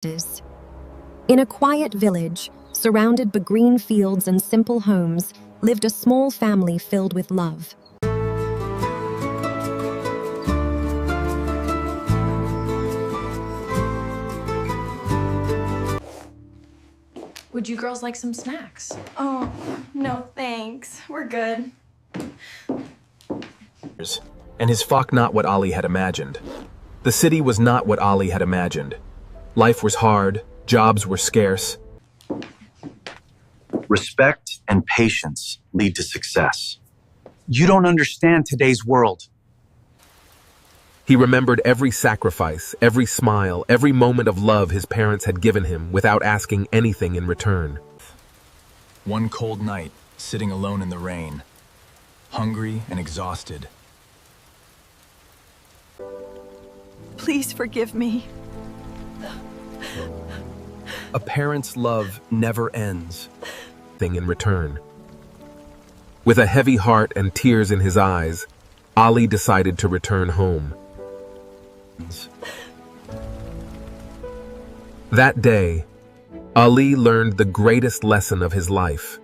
In a quiet village, surrounded by green fields and simple homes, lived a small family filled with love. Would you girls like some snacks? Oh, no thanks. We're good. And his flock not what Ali had imagined. The city was not what Ali had imagined. Life was hard, jobs were scarce. Respect and patience lead to success. You don't understand today's world. He remembered every sacrifice, every smile, every moment of love his parents had given him without asking anything in return. One cold night, sitting alone in the rain, hungry and exhausted. Please forgive me. A parent's love never ends. Thing in return. With a heavy heart and tears in his eyes, Ali decided to return home. That day, Ali learned the greatest lesson of his life.